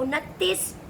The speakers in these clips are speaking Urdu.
29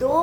2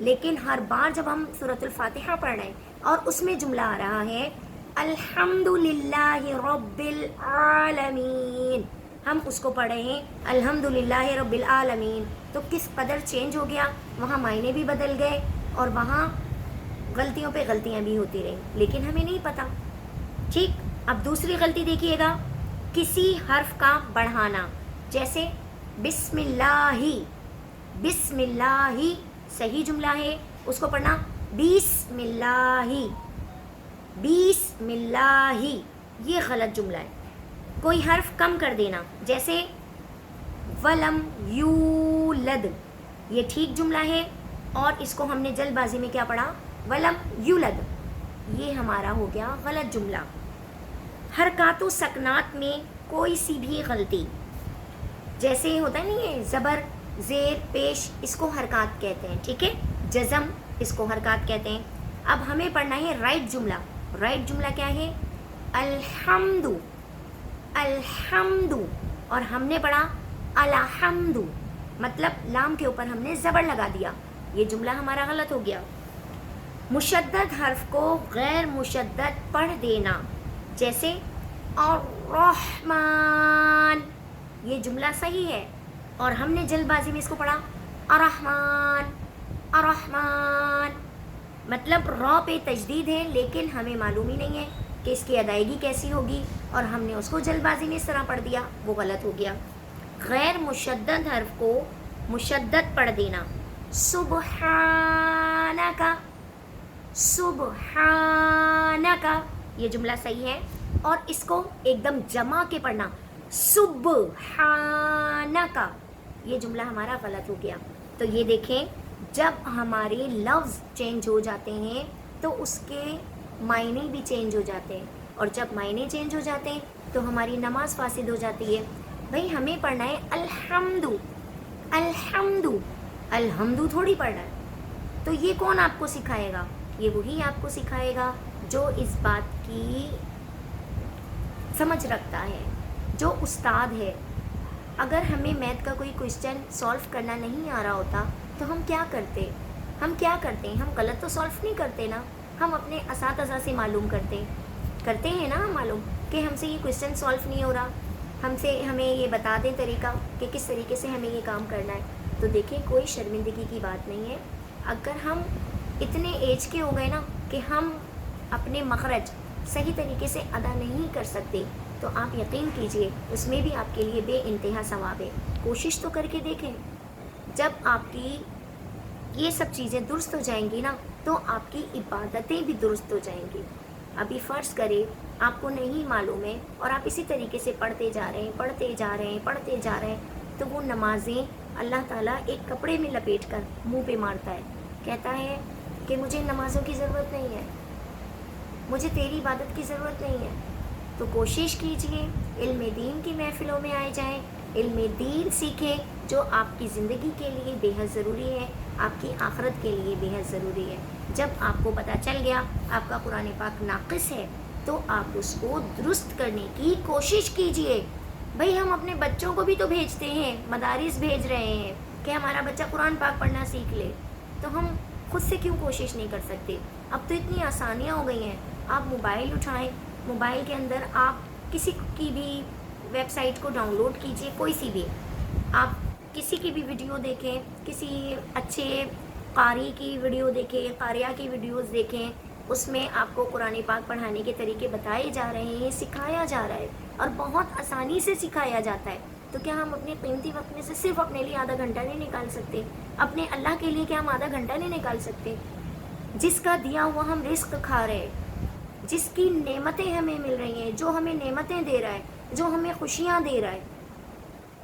لیکن ہر بار جب ہم سورۃ الفاتحہ پڑھ رہے ہیں اور اس میں جملہ آ رہا ہے الحمدللہ رب العالمین، ہم اس کو پڑھ رہے ہیں الحمدللہ رب العالمین، تو کس قدر چینج ہو گیا، وہاں معنی بھی بدل گئے اور وہاں غلطیوں پہ غلطیاں بھی ہوتی رہیں، لیکن ہمیں نہیں پتہ۔ ٹھیک، اب دوسری غلطی دیکھیے گا، کسی حرف کا بڑھانا، جیسے بسم اللہ، بسم اللہ صحیح جملہ ہے، اس کو پڑھنا بسم اللہ، بسم اللہ، یہ غلط جملہ ہے۔ کوئی حرف کم کر دینا، جیسے ولم یولد، یہ ٹھیک جملہ ہے، اور اس کو ہم نے جلد بازی میں کیا پڑھا، ولم یولد، یہ ہمارا ہو گیا غلط جملہ۔ حرکات و سکنات میں کوئی سی بھی غلطی، جیسے ہوتا نہیں ہے زبر زیر پیش، اس کو حرکات کہتے ہیں، ٹھیک ہے، جزم اس کو حرکات کہتے ہیں۔ اب ہمیں پڑھنا ہے رائٹ جملہ، رائٹ جملہ کیا ہے، الحمد، الحمد، اور ہم نے پڑھا الحمد، مطلب لام کے اوپر ہم نے زبر لگا دیا، یہ جملہ ہمارا غلط ہو گیا۔ مشدد حرف کو غیر مشدد پڑھ دینا، جیسے الرحمن، یہ جملہ صحیح ہے، اور ہم نے جلد بازی میں اس کو پڑھا الرحمن، الرحمن، مطلب را پہ تجدید ہے، لیکن ہمیں معلوم ہی نہیں ہے کہ اس کی ادائیگی کیسی ہوگی، اور ہم نے اس کو جلد بازی میں اس طرح پڑھ دیا، وہ غلط ہو گیا۔ غیر مشدد حرف کو مشدد پڑھ دینا، سبحانک، سبحانک، یہ جملہ صحیح ہے، اور اس کو ایک دم جمع کے پڑھنا، سبحانک، یہ جملہ ہمارا غلط ہو گیا۔ تو یہ دیکھیں، جب ہمارے لفظ چینج ہو جاتے ہیں تو اس کے معنی بھی چینج ہو جاتے ہیں، اور جب معنی چینج ہو جاتے ہیں تو ہماری نماز فاسد ہو جاتی ہے۔ بھئی ہمیں پڑھنا ہے الحمد، الحمد، الحمد تھوڑی پڑھنا ہے، تو یہ کون آپ کو سکھائے گا، یہ وہی آپ کو سکھائے گا جو اس بات کی سمجھ رکھتا ہے، جو استاد ہے۔ اگر ہمیں میتھ کا کوئی کوشچن سولو کرنا نہیں آ رہا ہوتا تو ہم کیا کرتے، ہم ہم غلط تو سولو نہیں کرتے نا، ہم اپنے اساتذہ سے معلوم کرتے ہیں نا، ہم معلوم کہ ہم سے یہ کوشچن سولو نہیں ہو رہا، ہمیں یہ بتا دیں طریقہ کہ کس طریقے سے ہمیں یہ کام کرنا ہے۔ تو دیکھیں کوئی شرمندگی کی بات نہیں ہے، اگر ہم اتنے ایج کے ہو گئے نا کہ ہم اپنے مخرج صحیح طریقے سے ادا نہیں کر سکتے، تو آپ یقین کیجئے اس میں بھی آپ کے لیے بے انتہا ثواب ہے، کوشش تو کر کے دیکھیں۔ جب آپ کی یہ سب چیزیں درست ہو جائیں گی نا تو آپ کی عبادتیں بھی درست ہو جائیں گی۔ ابھی فرض کریں آپ کو نہیں معلوم ہے اور آپ اسی طریقے سے پڑھتے جا رہے ہیں، تو وہ نمازیں اللہ تعالیٰ ایک کپڑے میں لپیٹ کر منہ پہ مارتا ہے، کہتا ہے کہ مجھے نمازوں کی ضرورت نہیں ہے، مجھے تیری عبادت کی ضرورت نہیں ہے۔ تو کوشش کیجئے علم دین کی محفلوں میں آئے جائیں، علم دین سیکھیں، جو آپ کی زندگی کے لیے بے حد ضروری ہے، آپ کی آخرت کے لیے بے حد ضروری ہے۔ جب آپ کو پتہ چل گیا آپ کا قرآن پاک ناقص ہے تو آپ اس کو درست کرنے کی کوشش کیجئے۔ بھئی ہم اپنے بچوں کو بھی تو بھیجتے ہیں، مدارس بھیج رہے ہیں کہ ہمارا بچہ قرآن پاک پڑھنا سیکھ لے، تو ہم خود سے کیوں کوشش نہیں کر سکتے؟ اب تو اتنی آسانیاں ہو گئی ہیں، آپ موبائل اٹھائیں، موبائل کے اندر آپ کسی کی بھی ویب سائٹ کو ڈاؤن لوڈ کیجئے، کوئی سی بھی، آپ کسی کی بھی ویڈیو دیکھیں، کسی اچھے قاری کی ویڈیو دیکھیں، قاریہ کی ویڈیوز دیکھیں، اس میں آپ کو قرآن پاک پڑھانے کے طریقے بتائے جا رہے ہیں، سکھایا جا رہا ہے، اور بہت آسانی سے سکھایا جاتا ہے۔ تو کیا ہم اپنے قیمتی وقت میں سے صرف اپنے لیے آدھا گھنٹہ نہیں نکال سکتے؟ اپنے اللہ کے لیے کیا ہم آدھا گھنٹہ نہیں نکال سکتے؟ جس کا دیا ہوا ہم رزق کھا رہے ہیں، جس کی نعمتیں ہمیں مل رہی ہیں، جو ہمیں نعمتیں دے رہا ہے، جو ہمیں خوشیاں دے رہا ہے،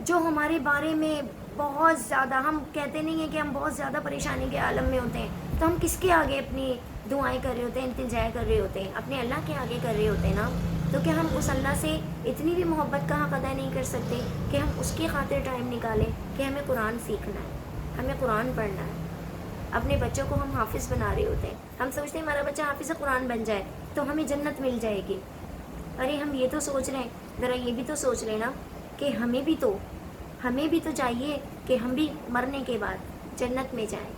جو ہمارے بارے میں بہت زیادہ، ہم کہتے نہیں ہیں کہ ہم بہت زیادہ پریشانی کے عالم میں ہوتے ہیں، تو ہم کس کے آگے اپنی دعائیں کر رہے ہوتے ہیں، التجا کر رہے ہوتے ہیں؟ اپنے اللہ کے آگے کر رہے ہوتے ہیں نا۔ تو کیا ہم اس اللہ سے اتنی بھی محبت کا حق ادا نہیں کر سکتے کہ ہم اس کی خاطر ٹائم نکالیں کہ ہمیں قرآن سیکھنا ہے، ہمیں قرآن پڑھنا ہے؟ اپنے بچوں کو ہم حافظ بنا رہے ہوتے ہیں، ہم سوچتے ہیں ہمارا بچہ حافظ قرآن بن جائے تو ہمیں جنت مل جائے گی۔ ارے ہم یہ تو سوچ رہے ہیں، ذرا یہ بھی تو سوچ رہے ہیں نا کہ ہمیں بھی تو چاہیے کہ ہم بھی مرنے کے بعد جنت میں جائیں،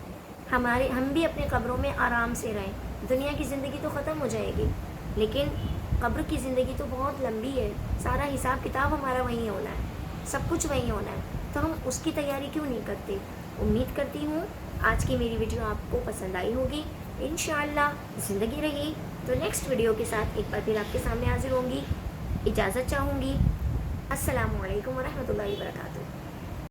ہم بھی اپنے قبروں میں آرام سے رہیں. دنیا کی زندگی تو ختم ہو جائے گی لیکن قبر کی زندگی تو بہت لمبی ہے. سارا حساب کتاب ہمارا وہیں ہونا ہے, سب کچھ وہیں ہونا ہے, تو ہم اس کی تیاری کیوں نہیں کرتے. امید کرتی ہوں آج کی میری ویڈیو آپ کو پسند آئی ہوگی. انشاءاللہ زندگی رہی تو نیکسٹ ویڈیو کے ساتھ ایک بار پھر آپ کے سامنے حاضر ہوں گی. اجازت چاہوں گی. السلام علیکم ورحمۃ اللہ وبرکاتہ.